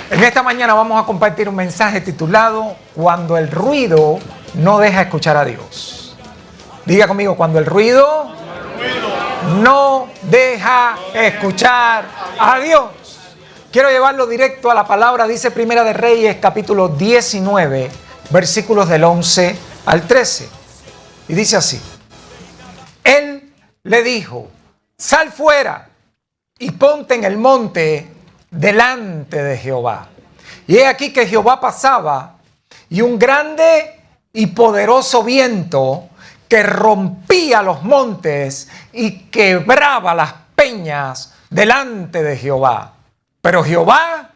En esta mañana vamos a compartir un mensaje titulado Cuando el ruido no deja escuchar a Dios. Diga conmigo, cuando el ruido no deja escuchar a Dios. Quiero llevarlo directo a la palabra. Dice Primera de Reyes, capítulo 19, versículos del 11 al 13. Y dice así: Él le dijo: sal fuera y ponte en el monte delante de Jehová. Y he aquí que Jehová pasaba, y un grande y poderoso viento que rompía los montes y quebraba las peñas delante de Jehová. Pero Jehová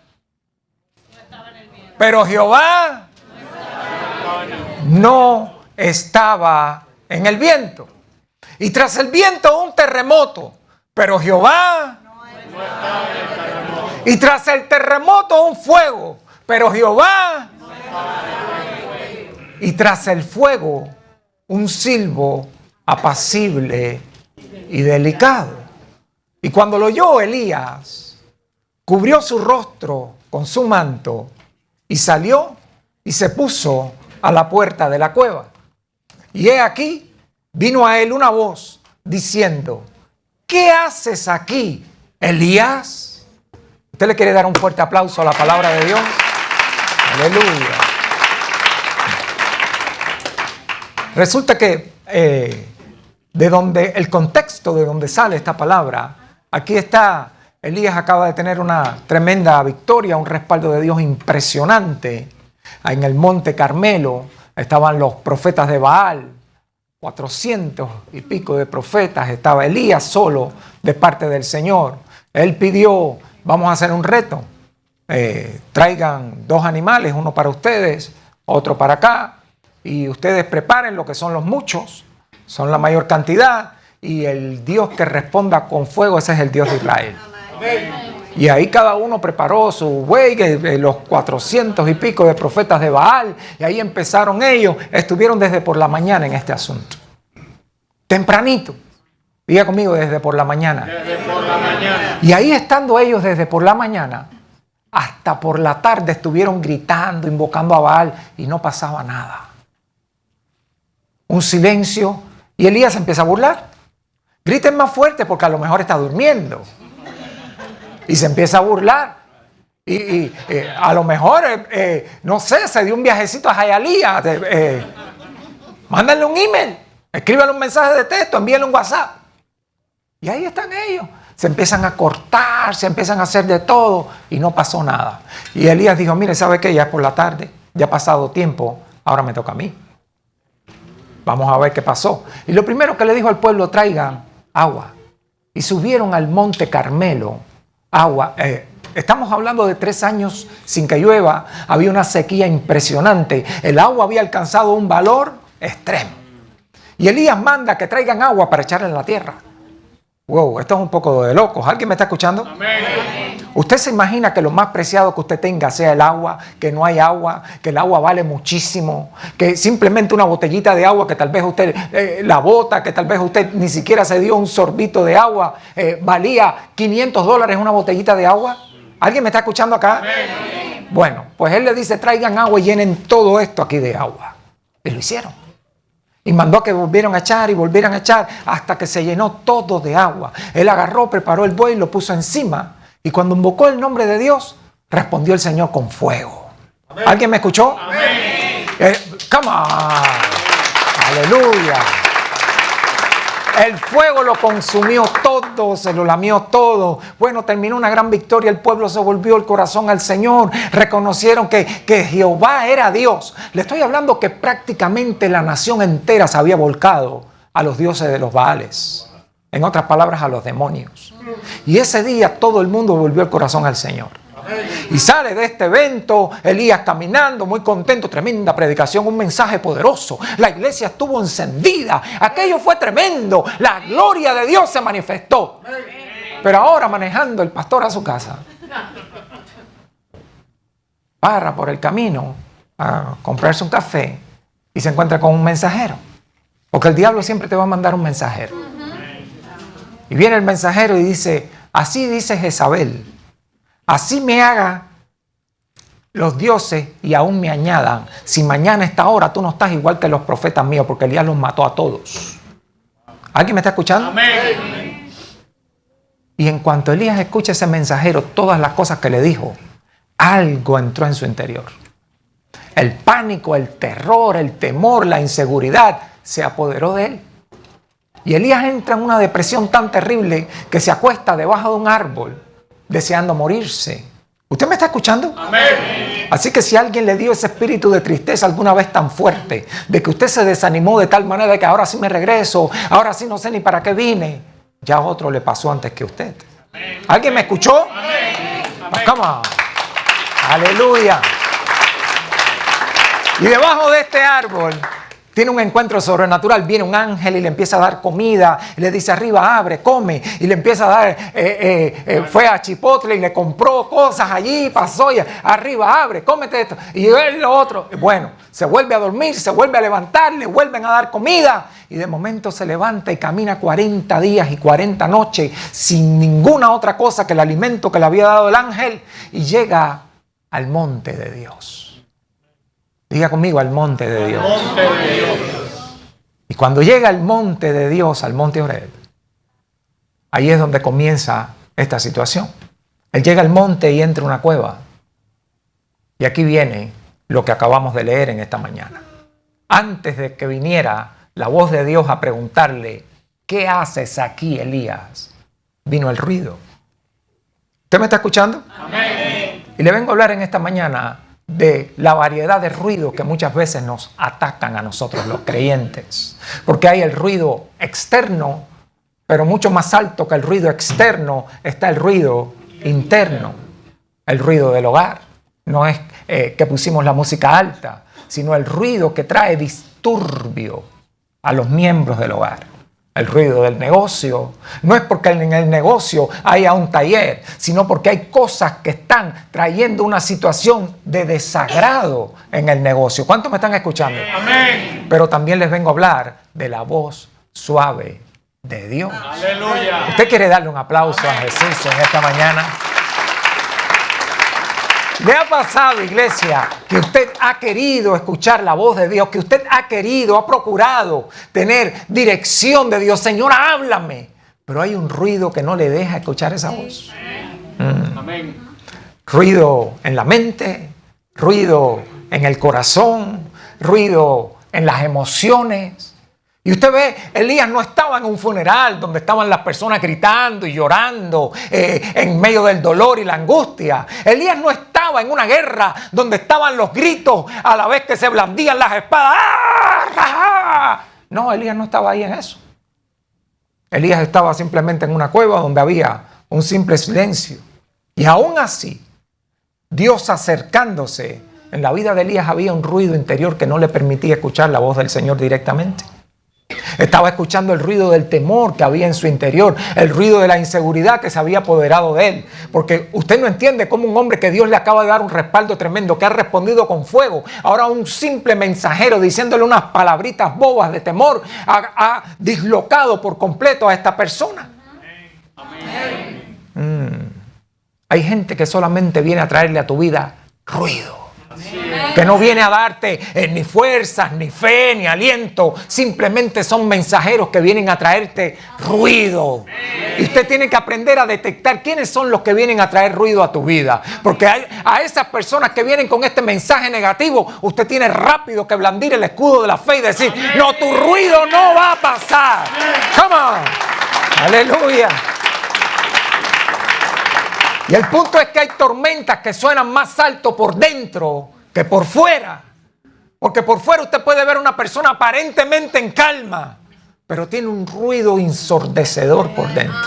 no estaba en el viento. Y tras el viento un terremoto. Pero Jehová no estaba en el terremoto. Y tras el terremoto un fuego. Pero Jehová no estaba en el fuego. Y tras el fuego un silbo apacible y delicado. Y cuando lo oyó Elías, cubrió su rostro con su manto y salió y se puso a la puerta de la cueva. Y he aquí, vino a él una voz diciendo: ¿qué haces aquí, Elías? ¿Usted le quiere dar un fuerte aplauso a la palabra de Dios? Aleluya. Resulta que de donde el contexto de donde sale esta palabra, aquí está. Elías acaba de tener una tremenda victoria, un respaldo de Dios impresionante. En el monte Carmelo estaban los profetas de Baal, 400 y pico de profetas. Estaba Elías solo de parte del Señor. Él pidió: vamos a hacer un reto. Traigan 2 animales, uno para ustedes, otro para acá. Y ustedes preparen lo que son los muchos, son la mayor cantidad. Y el Dios que responda con fuego, ese es el Dios de Israel. Y ahí cada uno preparó su buey, los 400 y pico de profetas de Baal, y ahí empezaron ellos. Estuvieron desde por la mañana en este asunto. Tempranito. Diga conmigo, desde por la mañana. Desde por la mañana. Y ahí estando ellos desde por la mañana, hasta por la tarde estuvieron gritando, invocando a Baal, y no pasaba nada. Un silencio, y Elías empieza a burlar. Griten más fuerte porque a lo mejor está durmiendo. Y se empieza a burlar. Y a lo mejor, no sé, se dio un viajecito a Hialeah. Mándenle un email, escríbanle un mensaje de texto, envíenle un WhatsApp. Y ahí están ellos. Se empiezan a cortar, se empiezan a hacer de todo y no pasó nada. Y Elías dijo: mire, ¿sabe qué? Ya es por la tarde, ya ha pasado tiempo, ahora me toca a mí. Vamos a ver qué pasó. Y lo primero que le dijo al pueblo: traigan agua. Y subieron al monte Carmelo. Agua. Estamos hablando de 3 años sin que llueva. Había una sequía impresionante. El agua había alcanzado un valor extremo. Y Elías manda que traigan agua para echarla en la tierra. Wow, esto es un poco de locos. ¿Alguien me está escuchando? Amén. ¿Usted se imagina que lo más preciado que usted tenga sea el agua? Que no hay agua, que el agua vale muchísimo, que simplemente una botellita de agua que tal vez usted la bota, que tal vez usted ni siquiera se dio un sorbito de agua, valía $500 una botellita de agua. ¿Alguien me está escuchando acá? Amén. Bueno, pues él le dice: traigan agua y llenen todo esto aquí de agua. Y lo hicieron. Y mandó a que volvieran a echar y volvieran a echar hasta que se llenó todo de agua. Él agarró, preparó el buey, lo puso encima. Y cuando invocó el nombre de Dios, respondió el Señor con fuego. Amén. ¿Alguien me escuchó? Amén. Come on. Aleluya. El fuego lo consumió todo, se lo lamió todo. Bueno, terminó una gran victoria. El pueblo se volvió el corazón al Señor. Reconocieron que Jehová era Dios. Le estoy hablando que prácticamente la nación entera se había volcado a los dioses de los Baales. En otras palabras, a los demonios. Y ese día todo el mundo volvió el corazón al Señor. Y sale de este evento Elías caminando muy contento, tremenda predicación, un mensaje poderoso. La iglesia estuvo encendida, aquello fue tremendo, la gloria de Dios se manifestó. Pero ahora, manejando el pastor a su casa, para por el camino a comprarse un café y se encuentra con un mensajero, porque el diablo siempre te va a mandar un mensajero. Y viene el mensajero y dice: así dice Jezabel, así me haga los dioses y aún me añadan, si mañana a esta hora tú no estás igual que los profetas míos, porque Elías los mató a todos. ¿Alguien me está escuchando? Amén. Y en cuanto Elías escucha ese mensajero, todas las cosas que le dijo, algo entró en su interior. El pánico, el terror, el temor, la inseguridad se apoderó de él. Y Elías entra en una depresión tan terrible que se acuesta debajo de un árbol deseando morirse. ¿Usted me está escuchando? Amén. Así que si alguien le dio ese espíritu de tristeza alguna vez tan fuerte, de que usted se desanimó de tal manera que ahora sí me regreso, ahora sí no sé ni para qué vine, ya a otro le pasó antes que usted. ¿Alguien me escuchó? Amén. Come on. Aleluya. Y debajo de este árbol tiene un encuentro sobrenatural. Viene un ángel y le empieza a dar comida. Y le dice, arriba, abre, come. Y le empieza a dar, fue a Chipotle y le compró cosas allí, pasó y arriba, abre, cómete esto. Y él lo otro. Bueno, se vuelve a dormir, se vuelve a levantar, le vuelven a dar comida. Y de momento se levanta y camina 40 días y 40 noches sin ninguna otra cosa que el alimento que le había dado el ángel. Y llega al monte de Dios. Diga conmigo, al monte de Dios. Monte de Dios. Y cuando llega al monte de Dios, al monte Horeb, ahí es donde comienza esta situación. Él llega al monte y entra a una cueva. Y aquí viene lo que acabamos de leer en esta mañana. Antes de que viniera la voz de Dios a preguntarle, ¿qué haces aquí, Elías? Vino el ruido. ¿Usted me está escuchando? Amén. Y le vengo a hablar en esta mañana de la variedad de ruidos que muchas veces nos atacan a nosotros los creyentes. Porque hay el ruido externo, pero mucho más alto que el ruido externo está el ruido interno, el ruido del hogar. No es que pusimos la música alta, sino el ruido que trae disturbio a los miembros del hogar. El ruido del negocio no es porque en el negocio haya un taller, sino porque hay cosas que están trayendo una situación de desagrado en el negocio. ¿Cuántos me están escuchando? Amén. Pero también les vengo a hablar de la voz suave de Dios. Aleluya. ¿Usted quiere darle un aplauso a Jesús en esta mañana? ¿Le ha pasado, iglesia, que usted ha querido escuchar la voz de Dios, que usted ha querido, ha procurado tener dirección de Dios? Señor, háblame. Pero hay un ruido que no le deja escuchar esa voz. Amén. Ruido en la mente, ruido en el corazón, ruido en las emociones. Y usted ve, Elías no estaba en un funeral donde estaban las personas gritando y llorando en medio del dolor y la angustia. Elías no estaba en una guerra donde estaban los gritos a la vez que se blandían las espadas. ¡Ah! No, Elías no estaba ahí en eso. Elías estaba simplemente en una cueva donde había un simple silencio. Y aún así, Dios acercándose, en la vida de Elías había un ruido interior que no le permitía escuchar la voz del Señor directamente. Estaba escuchando el ruido del temor que había en su interior, el ruido de la inseguridad que se había apoderado de él. Porque usted no entiende cómo un hombre que Dios le acaba de dar un respaldo tremendo, que ha respondido con fuego, ahora un simple mensajero diciéndole unas palabritas bobas de temor, ha dislocado por completo a esta persona. Hay gente que solamente viene a traerle a tu vida ruido. Que no viene a darte ni fuerzas, ni fe, ni aliento. Simplemente son mensajeros que vienen a traerte ruido. Y usted tiene que aprender a detectar quiénes son los que vienen a traer ruido a tu vida. Porque a esas personas que vienen con este mensaje negativo, usted tiene rápido que blandir el escudo de la fe y decir, no, tu ruido no va a pasar. Come on. Aleluya. Y el punto es que hay tormentas que suenan más alto por dentro que por fuera. Porque por fuera usted puede ver una persona aparentemente en calma, pero tiene un ruido ensordecedor por dentro,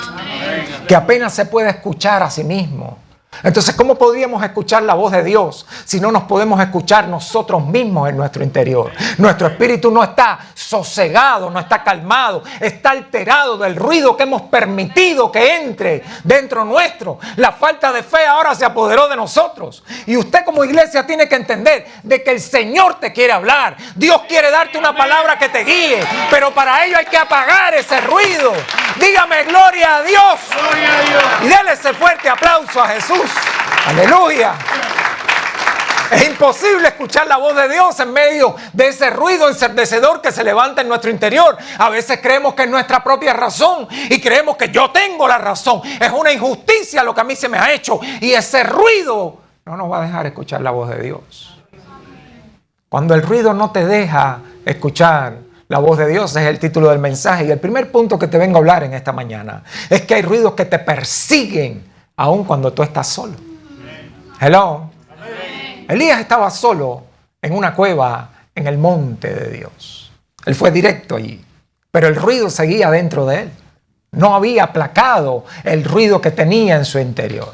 que apenas se puede escuchar a sí mismo. Entonces, ¿cómo podríamos escuchar la voz de Dios si no nos podemos escuchar nosotros mismos en nuestro interior? Nuestro espíritu no está sosegado, no está calmado, está alterado del ruido que hemos permitido que entre dentro nuestro. La falta de fe ahora se apoderó de nosotros. Y usted como iglesia tiene que entender de que el Señor te quiere hablar. Dios quiere darte una palabra que te guíe, pero para ello hay que apagar ese ruido. Dígame gloria a Dios. Gloria a Dios. Y déle ese fuerte aplauso a Jesús. Aleluya. Es imposible escuchar la voz de Dios en medio de ese ruido ensordecedor que se levanta en nuestro interior. A veces creemos que es nuestra propia razón y creemos que yo tengo la razón. Es una injusticia lo que a mí se me ha hecho, y ese ruido no nos va a dejar escuchar la voz de Dios. Cuando el ruido no te deja escuchar la voz de Dios, es el título del mensaje. Y el primer punto que te vengo a hablar en esta mañana es que hay ruidos que te persiguen aun cuando tú estás solo. Hello. Elías estaba solo en una cueva en el monte de Dios. Él fue directo allí, pero el ruido seguía dentro de él. No había aplacado el ruido que tenía en su interior.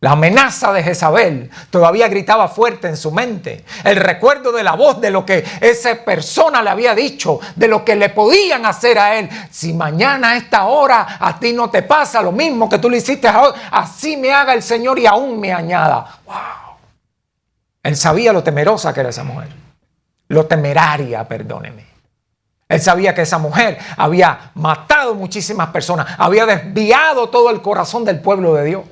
La amenaza de Jezabel todavía gritaba fuerte en su mente. El recuerdo de la voz de lo que esa persona le había dicho, de lo que le podían hacer a él. Si mañana a esta hora a ti no te pasa lo mismo que tú le hiciste a otro, así me haga el Señor y aún me añada. ¡Wow! Él sabía lo temerosa que era esa mujer. Lo temeraria, perdóneme. Él sabía que esa mujer había matado muchísimas personas, había desviado todo el corazón del pueblo de Dios.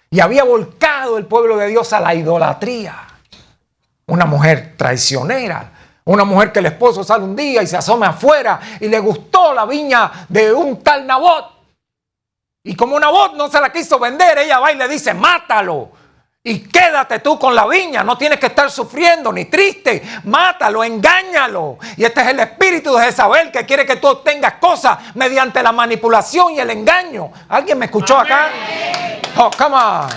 Y había volcado el pueblo de Dios a la idolatría. Una mujer traicionera. Una mujer que el esposo sale un día y se asoma afuera y le gustó la viña de un tal Nabot. Y como Nabot no se la quiso vender, ella va y le dice, mátalo. Y quédate tú con la viña. No tienes que estar sufriendo ni triste. Mátalo, engáñalo. Y este es el espíritu de Jezabel, que quiere que tú obtengas cosas mediante la manipulación y el engaño. ¿Alguien me escuchó acá? Oh, come on.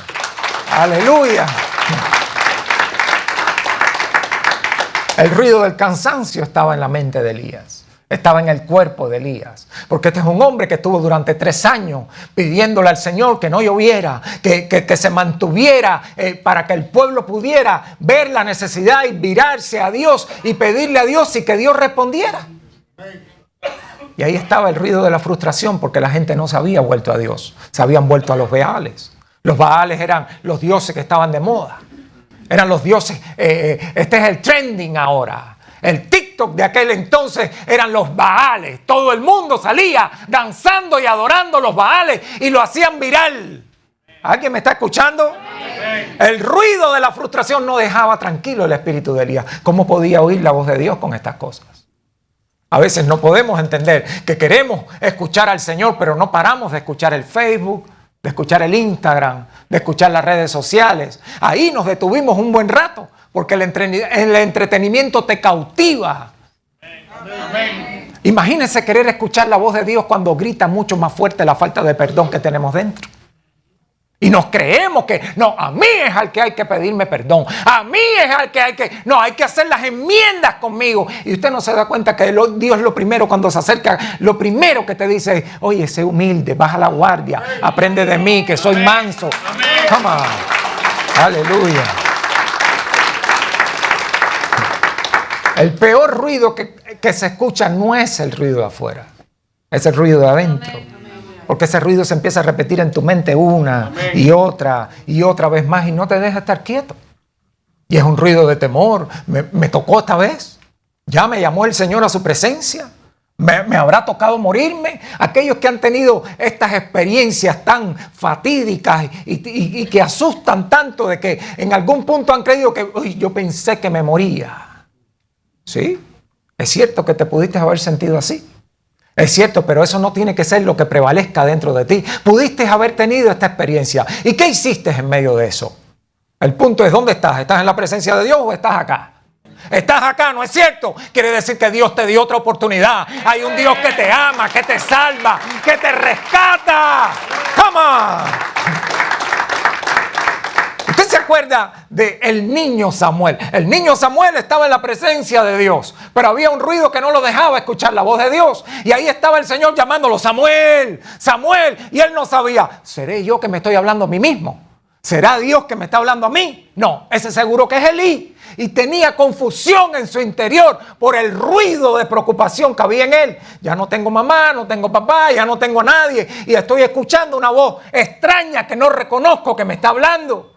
Aleluya. El ruido del cansancio estaba en la mente de Elías. Estaba en el cuerpo de Elías. Porque este es un hombre que estuvo durante 3 años pidiéndole al Señor que no lloviera, que se mantuviera para que el pueblo pudiera ver la necesidad y virarse a Dios y pedirle a Dios y que Dios respondiera. Y ahí estaba el ruido de la frustración, porque la gente no se había vuelto a Dios. Se habían vuelto a los Baales. Los Baales eran los dioses que estaban de moda. Eran los dioses. Este es el trending ahora. El TikTok de aquel entonces eran los Baales. Todo el mundo salía danzando y adorando los Baales y lo hacían viral. ¿Alguien me está escuchando? El ruido de la frustración no dejaba tranquilo el espíritu de Elías. ¿Cómo podía oír la voz de Dios con estas cosas? A veces no podemos entender que queremos escuchar al Señor, pero no paramos de escuchar el Facebook, de escuchar el Instagram, de escuchar las redes sociales. Ahí nos detuvimos un buen rato, porque el entretenimiento te cautiva. Amén. Imagínense querer escuchar la voz de Dios cuando grita mucho más fuerte la falta de perdón que tenemos dentro. Y nos creemos que, no, a mí es al que hay que pedirme perdón. A mí es al que hay que hacer las enmiendas conmigo. Y usted no se da cuenta que Dios lo primero cuando se acerca, lo primero que te dice, oye, sé humilde, baja la guardia, aprende de mí que soy manso. Come on. Aleluya. El peor ruido que se escucha no es el ruido de afuera, es el ruido de adentro. Porque ese ruido se empieza a repetir en tu mente una y otra vez más y no te deja estar quieto. Y es un ruido de temor. Me tocó esta vez. Ya me llamó el Señor a su presencia. ¿Me habrá tocado morirme? Aquellos que han tenido estas experiencias tan fatídicas y que asustan tanto, de que en algún punto han creído que yo pensé que me moría. Sí, es cierto que te pudiste haber sentido así. Es cierto, pero eso no tiene que ser lo que prevalezca dentro de ti. Pudiste haber tenido esta experiencia. ¿Y qué hiciste en medio de eso? El punto es, ¿dónde estás? ¿Estás en la presencia de Dios o estás acá? Estás acá, ¿no es cierto? Quiere decir que Dios te dio otra oportunidad. Hay un Dios que te ama, que te salva, que te rescata. ¡Come on! ¿Usted se acuerda del niño Samuel? El niño Samuel estaba en la presencia de Dios, pero había un ruido que no lo dejaba escuchar la voz de Dios. Y ahí estaba el Señor llamándolo, Samuel, Samuel. Y él no sabía, ¿seré yo que me estoy hablando a mí mismo? ¿Será Dios que me está hablando a mí? No, ese seguro que es Elí. Y tenía confusión en su interior por el ruido de preocupación que había en él. Ya no tengo mamá, no tengo papá, ya no tengo a nadie. Y estoy escuchando una voz extraña que no reconozco que me está hablando.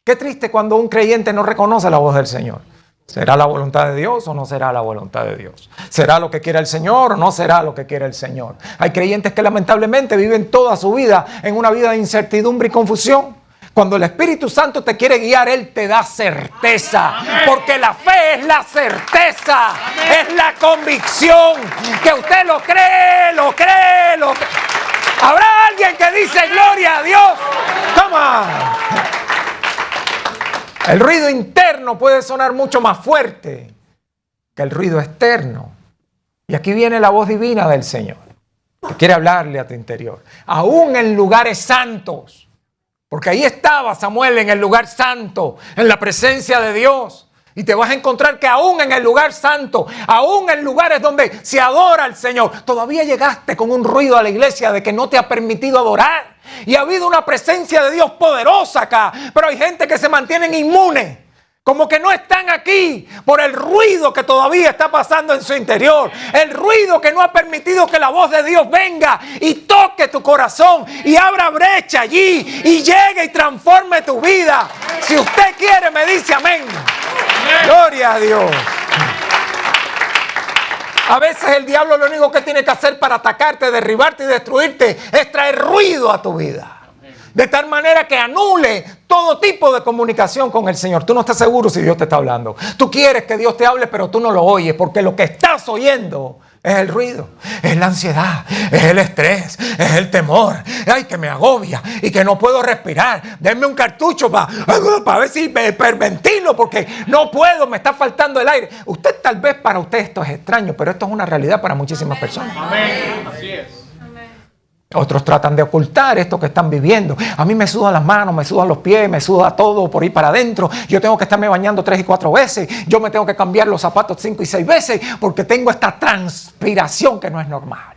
Qué triste cuando un creyente no reconoce la voz del Señor. ¿Será la voluntad de Dios o no será la voluntad de Dios? ¿Será lo que quiere el Señor o no será lo que quiere el Señor? Hay creyentes que lamentablemente viven toda su vida en una vida de incertidumbre y confusión. Cuando el Espíritu Santo te quiere guiar, Él te da certeza. Porque la fe es la certeza, es la convicción que usted lo cree, lo cree, lo cree. ¿Habrá alguien que dice gloria a Dios? Toma. El ruido interno puede sonar mucho más fuerte que el ruido externo. Y aquí viene la voz divina del Señor, que quiere hablarle a tu interior. Aún en lugares santos. Porque ahí estaba Samuel en el lugar santo, en la presencia de Dios. Y te vas a encontrar que aún en el lugar santo, aún en lugares donde se adora al Señor, todavía llegaste con un ruido a la iglesia de que no te ha permitido adorar. Y ha habido una presencia de Dios poderosa acá. Pero hay gente que se mantienen inmunes. Como que no están aquí por el ruido que todavía está pasando en su interior. El ruido que no ha permitido que la voz de Dios venga y toque tu corazón y abra brecha allí y llegue y transforme tu vida. Si usted quiere, me dice amén. Gloria a Dios. A veces el diablo lo único que tiene que hacer para atacarte, derribarte y destruirte es traer ruido a tu vida. De tal manera que anule todo tipo de comunicación con el Señor. Tú no estás seguro si Dios te está hablando. Tú quieres que Dios te hable, pero tú no lo oyes, porque lo que estás oyendo es el ruido, es la ansiedad, es el estrés, es el temor. Ay, que me agobia y que no puedo respirar. Denme un cartucho para ver si me hiperventilo, porque no puedo, me está faltando el aire. Usted tal vez para usted esto es extraño, pero esto es una realidad para muchísimas personas. Amén. Así es. Otros tratan de ocultar esto que están viviendo. A mí me sudan las manos, me sudan los pies, me suda todo por ir para adentro. Yo tengo que estarme bañando 3 y 4 veces. Yo me tengo que cambiar los zapatos 5 y 6 veces porque tengo esta transpiración que no es normal.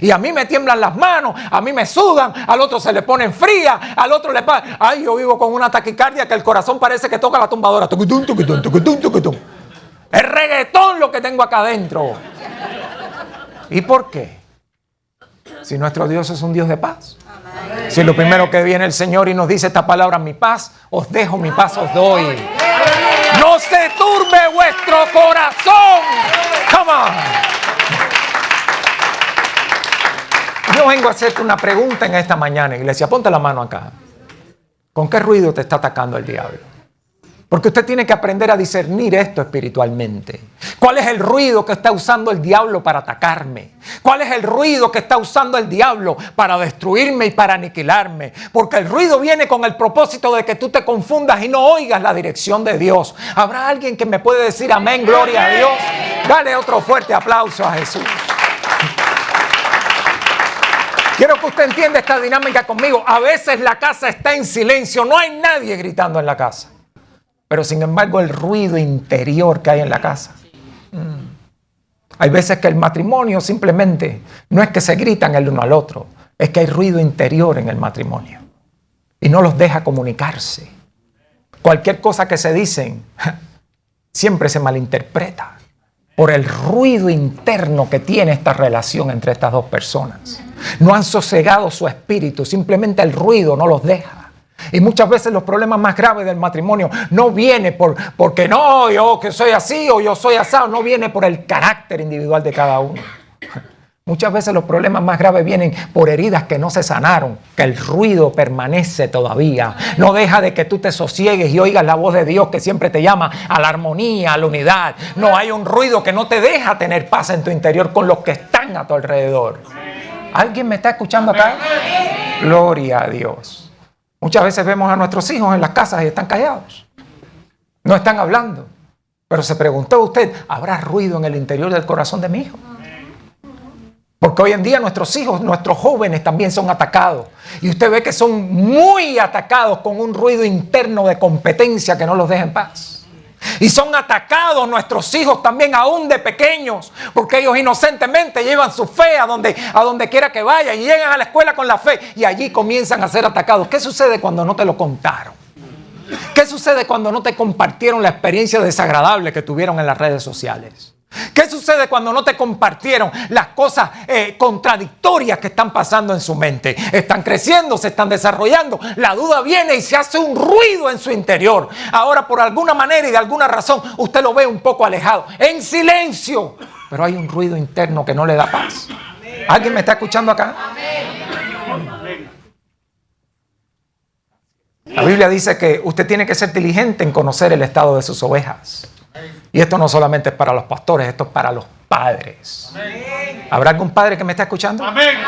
Y a mí me tiemblan las manos, a mí me sudan, al otro se le ponen frías, al otro le pasa. Ay, yo vivo con una taquicardia que el corazón parece que toca la tumbadora. Tucutum, tucutum, tucutum, tucutum. Es reggaetón lo que tengo acá adentro. ¿Y por qué? Si nuestro Dios es un Dios de paz. Amén. Si lo primero que viene el Señor y nos dice esta palabra, mi paz os dejo, mi paz os doy. No se turbe vuestro corazón. Come on. Yo vengo a hacerte una pregunta en esta mañana, iglesia. Ponte la mano acá. ¿Con qué ruido te está atacando el diablo? Porque usted tiene que aprender a discernir esto espiritualmente. ¿Cuál es el ruido que está usando el diablo para atacarme? ¿Cuál es el ruido que está usando el diablo para destruirme y para aniquilarme? Porque el ruido viene con el propósito de que tú te confundas y no oigas la dirección de Dios. ¿Habrá alguien que me puede decir amén, gloria a Dios? Dale otro fuerte aplauso a Jesús. Quiero que usted entienda esta dinámica conmigo. A veces la casa está en silencio, no hay nadie gritando en la casa. Pero sin embargo el ruido interior que hay en la casa. Hay veces que el matrimonio simplemente no es que se gritan el uno al otro, es que hay ruido interior en el matrimonio y no los deja comunicarse. Cualquier cosa que se dicen siempre se malinterpreta por el ruido interno que tiene esta relación entre estas dos personas. No han sosegado su espíritu, simplemente el ruido no los deja. Y muchas veces los problemas más graves del matrimonio no viene porque no, yo que soy así o yo soy asado, no viene por el carácter individual de cada uno. Muchas veces los problemas más graves vienen por heridas que no se sanaron, que el ruido permanece todavía. No deja de que tú te sosiegues y oigas la voz de Dios que siempre te llama a la armonía, a la unidad. No hay un ruido que no te deja tener paz en tu interior con los que están a tu alrededor. ¿Alguien me está escuchando acá? Gloria a Dios. Muchas veces vemos a nuestros hijos en las casas y están callados. No están hablando. Pero se preguntó usted, ¿habrá ruido en el interior del corazón de mi hijo? Porque hoy en día nuestros hijos, nuestros jóvenes también son atacados. Y usted ve que son muy atacados con un ruido interno de competencia que no los deja en paz. Y son atacados nuestros hijos también aún de pequeños, porque ellos inocentemente llevan su fe a donde quiera que vayan y llegan a la escuela con la fe y allí comienzan a ser atacados. ¿Qué sucede cuando no te lo contaron? ¿Qué sucede cuando no te compartieron la experiencia desagradable que tuvieron en las redes sociales? ¿Qué sucede cuando no te compartieron las cosas contradictorias que están pasando en su mente? Están creciendo, se están desarrollando. La duda viene y se hace un ruido en su interior. Ahora, por alguna manera y de alguna razón, usted lo ve un poco alejado, en silencio. Pero hay un ruido interno que no le da paz. ¿Alguien me está escuchando acá? La Biblia dice que usted tiene que ser diligente en conocer el estado de sus ovejas. Y esto no solamente es para los pastores, esto es para los padres. ¿Habrá algún padre que me está escuchando? Amén.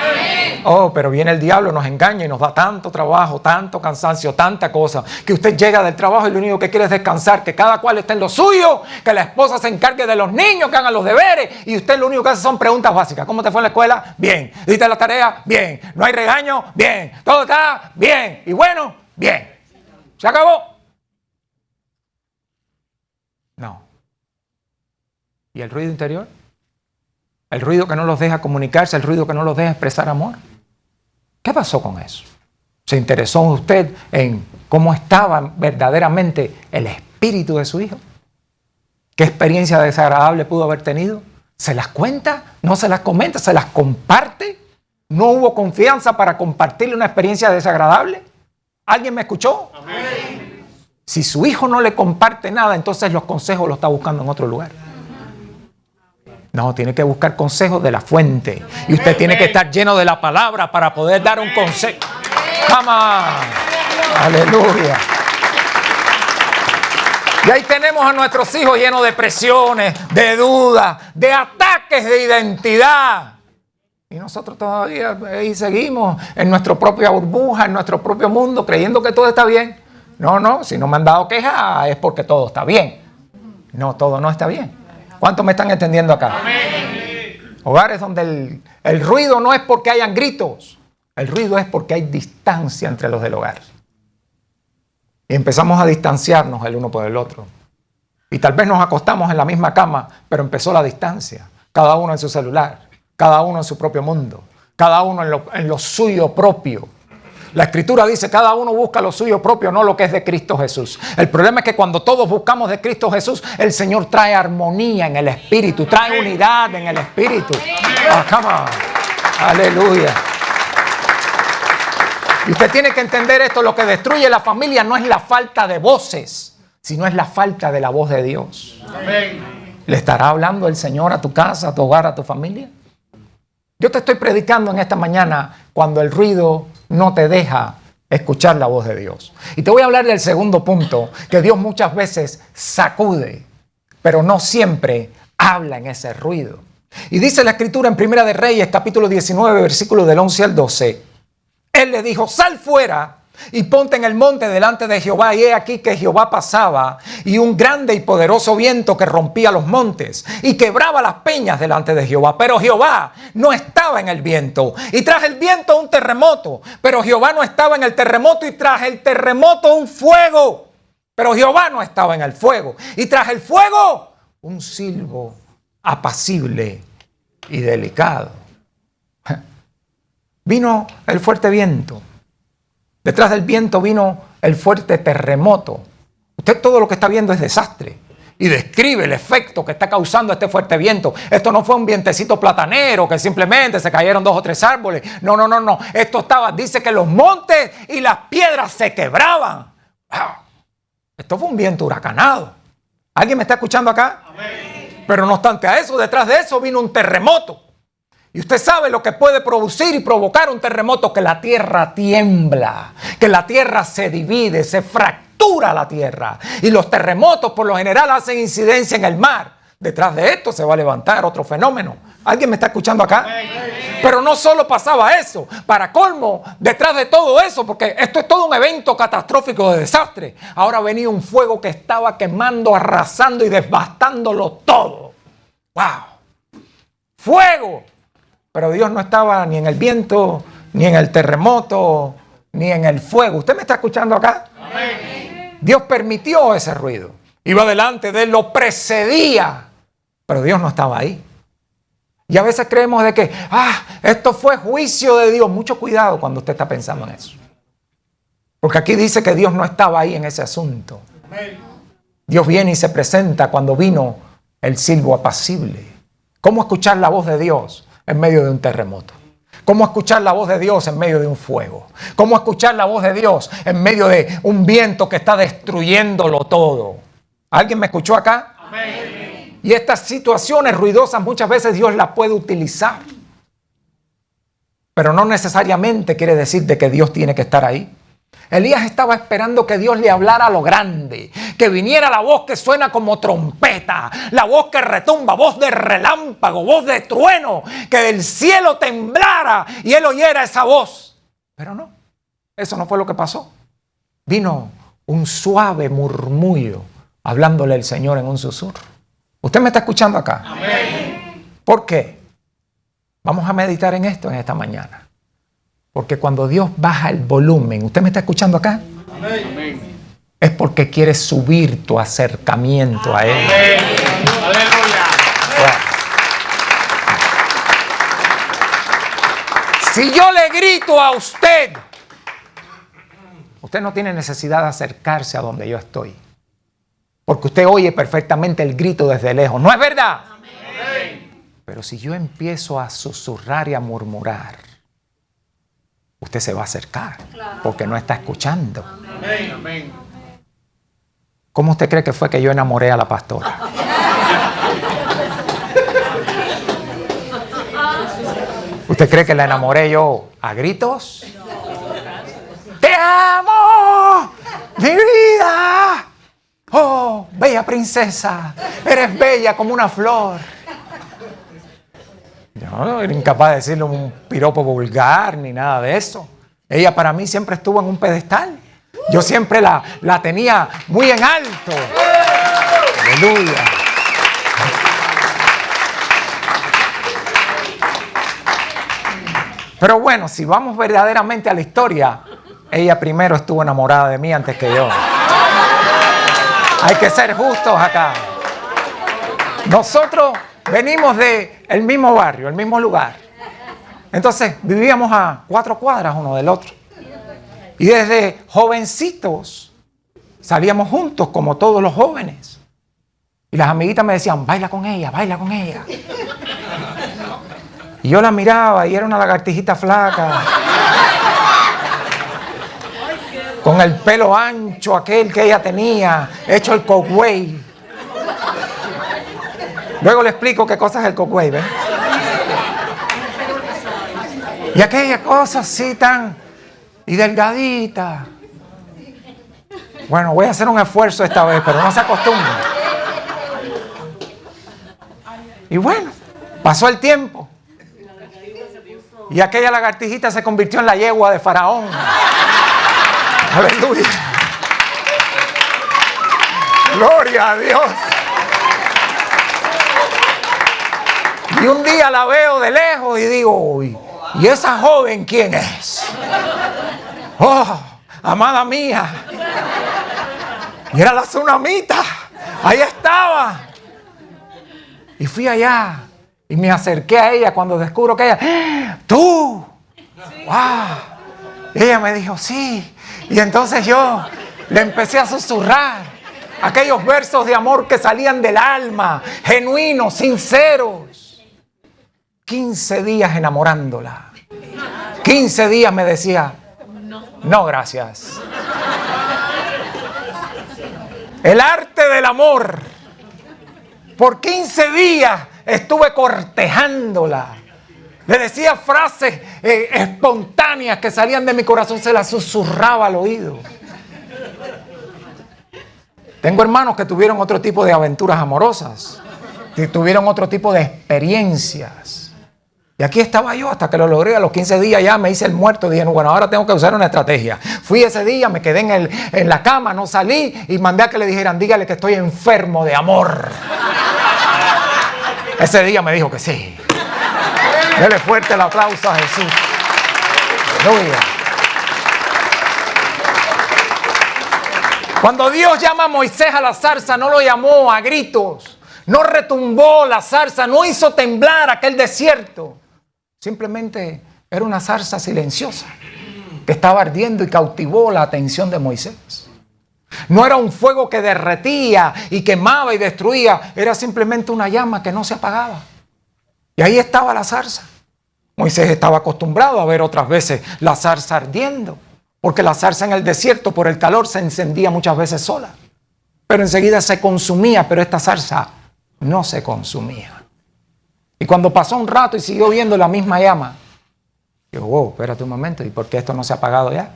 Oh, pero viene el diablo, nos engaña y nos da tanto trabajo, tanto cansancio, tanta cosa, que usted llega del trabajo y lo único que quiere es descansar, que cada cual esté en lo suyo, que la esposa se encargue de los niños, que hagan los deberes, y usted lo único que hace son preguntas básicas. ¿Cómo te fue en la escuela? Bien. ¿Hiciste la tarea? Bien. ¿No hay regaño? Bien. ¿Todo está? Bien. ¿Y bueno? Bien. ¿Se acabó? No. ¿Y el ruido interior? El ruido que no los deja comunicarse, el ruido que no los deja expresar amor. ¿Qué pasó con eso? ¿Se interesó usted en cómo estaba verdaderamente el espíritu de su hijo? ¿Qué experiencia desagradable pudo haber tenido? ¿Se las cuenta? ¿No se las comenta? ¿Se las comparte? ¿No hubo confianza para compartirle una experiencia desagradable? ¿Alguien me escuchó? Amén. Si su hijo no le comparte nada, entonces los consejos los está buscando en otro lugar. No, tiene que buscar consejos de la fuente. Y usted tiene que estar lleno de la palabra para poder dar un consejo. ¡Vamos! ¡Aleluya! Y ahí tenemos a nuestros hijos llenos de presiones, de dudas, de ataques de identidad. Y nosotros todavía ahí seguimos en nuestra propia burbuja, en nuestro propio mundo, creyendo que todo está bien. No, si no me han dado queja es porque todo está bien. No, todo no está bien. ¿Cuántos me están entendiendo acá? Amén. Hogares donde el ruido no es porque hayan gritos. El ruido es porque hay distancia entre los del hogar. Y empezamos a distanciarnos el uno por el otro. Y tal vez nos acostamos en la misma cama, pero empezó la distancia. Cada uno en su celular, cada uno en su propio mundo, cada uno en lo suyo propio. La Escritura dice, cada uno busca lo suyo propio, no lo que es de Cristo Jesús. El problema es que cuando todos buscamos de Cristo Jesús, el Señor trae armonía en el Espíritu, trae unidad en el Espíritu. Oh, come on. Aleluya. Y usted tiene que entender esto, lo que destruye la familia no es la falta de voces, sino es la falta de la voz de Dios. Amén. ¿Le estará hablando el Señor a tu casa, a tu hogar, a tu familia? Yo te estoy predicando en esta mañana cuando el ruido no te deja escuchar la voz de Dios. Y te voy a hablar del segundo punto, que Dios muchas veces sacude, pero no siempre habla en ese ruido. Y dice la Escritura en Primera de Reyes, capítulo 19, versículos del 11 al 12. Él le dijo, sal fuera y ponte en el monte delante de Jehová. Y he aquí que Jehová pasaba, y un grande y poderoso viento que rompía los montes y quebraba las peñas delante de Jehová. Pero Jehová no estaba en el viento. Y tras el viento un terremoto. Pero Jehová no estaba en el terremoto. Y tras el terremoto un fuego. Pero Jehová no estaba en el fuego. Y tras el fuego un silbo apacible y delicado. Vino el fuerte viento. Detrás del viento vino el fuerte terremoto. Usted todo lo que está viendo es desastre. Y describe el efecto que está causando este fuerte viento. Esto no fue un vientecito platanero que simplemente se cayeron 2 o 3 árboles. No. Esto dice que los montes y las piedras se quebraban. ¡Wow! Esto fue un viento huracanado. ¿Alguien me está escuchando acá? Amén. Pero no obstante a eso, detrás de eso vino un terremoto. Y usted sabe lo que puede producir y provocar un terremoto, que la tierra tiembla, que la tierra se divide, se fractura la tierra. Y los terremotos por lo general hacen incidencia en el mar. Detrás de esto se va a levantar otro fenómeno. ¿Alguien me está escuchando acá? Pero no solo pasaba eso. Para colmo, detrás de todo eso, porque esto es todo un evento catastrófico de desastre, ahora venía un fuego que estaba quemando, arrasando y devastándolo todo. ¡Wow! ¡Fuego! Pero Dios no estaba ni en el viento, ni en el terremoto, ni en el fuego. ¿Usted me está escuchando acá? Amén. Dios permitió ese ruido. Iba delante de él, lo precedía. Pero Dios no estaba ahí. Y a veces creemos de que, esto fue juicio de Dios. Mucho cuidado cuando usted está pensando en eso. Porque aquí dice que Dios no estaba ahí en ese asunto. Amén. Dios viene y se presenta cuando vino el silbo apacible. ¿Cómo escuchar la voz de Dios en medio de un terremoto? ¿Cómo escuchar la voz de Dios en medio de un fuego? ¿Cómo escuchar la voz de Dios en medio de un viento que está destruyéndolo todo? ¿Alguien me escuchó acá? Amén. Y estas situaciones ruidosas muchas veces Dios las puede utilizar. Pero no necesariamente quiere decir de que Dios tiene que estar ahí. Elías estaba esperando que Dios le hablara a lo grande, que viniera la voz que suena como trompeta, la voz que retumba, voz de relámpago, voz de trueno, que el cielo temblara y él oyera esa voz. Pero no, eso no fue lo que pasó. Vino un suave murmullo hablándole el Señor en un susurro. ¿Usted me está escuchando acá? Amén. ¿Por qué? Vamos a meditar en esto en esta mañana. Porque cuando Dios baja el volumen, ¿usted me está escuchando acá? Amén. Es porque quiere subir tu acercamiento a Él. Amén. Aleluya. Bueno. Si yo le grito a usted, usted no tiene necesidad de acercarse a donde yo estoy. Porque usted oye perfectamente el grito desde lejos. ¿No es verdad? Amén. Pero si yo empiezo a susurrar y a murmurar, usted se va a acercar porque no está escuchando. Amén. Amén. ¿Cómo usted cree que fue que yo enamoré a la pastora? ¿Usted cree que la enamoré yo a gritos? ¡Te amo! ¡Mi vida! ¡Oh, bella princesa! Eres bella como una flor. Yo no era incapaz de decirle un piropo vulgar ni nada de eso. Ella para mí siempre estuvo en un pedestal. Yo siempre la tenía muy en alto. Aleluya. Pero bueno, si vamos verdaderamente a la historia, ella primero estuvo enamorada de mí antes que yo. Hay que ser justos acá. Nosotros venimos del mismo barrio, el mismo lugar. Entonces vivíamos a 4 cuadras uno del otro. Y desde jovencitos salíamos juntos como todos los jóvenes. Y las amiguitas me decían, baila con ella, baila con ella. Y yo la miraba y era una lagartijita flaca. Con el pelo ancho aquel que ella tenía, hecho el cogüey. Luego le explico qué cosa es el cogüey, ¿ven? Y aquella cosa así tan y delgadita. Bueno, voy a hacer un esfuerzo esta vez, pero no se acostumbren. Y bueno, pasó el tiempo. Y aquella lagartijita se convirtió en la yegua de Faraón. Aleluya. Gloria a Dios. Y un día la veo de lejos y digo, uy, ¿y esa joven quién es? Oh, amada mía. Y era la tsunamita. Ahí estaba. Y fui allá y me acerqué a ella cuando descubro que ella, ¡tú! ¡Wow! Y ella me dijo, sí. Y entonces yo le empecé a susurrar aquellos versos de amor que salían del alma, genuinos, sinceros. 15 días enamorándola. 15 días me decía, no, gracias. El arte del amor. Por 15 días estuve cortejándola. Le decía frases espontáneas que salían de mi corazón, se las susurraba al oído. Tengo hermanos que tuvieron otro tipo de aventuras amorosas, que tuvieron otro tipo de experiencias. Y aquí estaba yo hasta que lo logré. A los 15 días ya me hice el muerto. Dije, bueno, ahora tengo que usar una estrategia. Fui ese día, me quedé en la cama, no salí y mandé a que le dijeran, dígale que estoy enfermo de amor. Ese día me dijo que sí. Dele fuerte el aplauso a Jesús. Aleluya. Cuando Dios llama a Moisés a la zarza, no lo llamó a gritos. No retumbó la zarza, no hizo temblar aquel desierto. Simplemente era una zarza silenciosa que estaba ardiendo y cautivó la atención de Moisés. No era un fuego que derretía y quemaba y destruía. Era simplemente una llama que no se apagaba. Y ahí estaba la zarza. Moisés estaba acostumbrado a ver otras veces la zarza ardiendo. Porque la zarza en el desierto por el calor se encendía muchas veces sola. Pero enseguida se consumía, pero esta zarza no se consumía. Y cuando pasó un rato y siguió viendo la misma llama, digo, wow, espérate un momento, ¿y por qué esto no se ha apagado ya?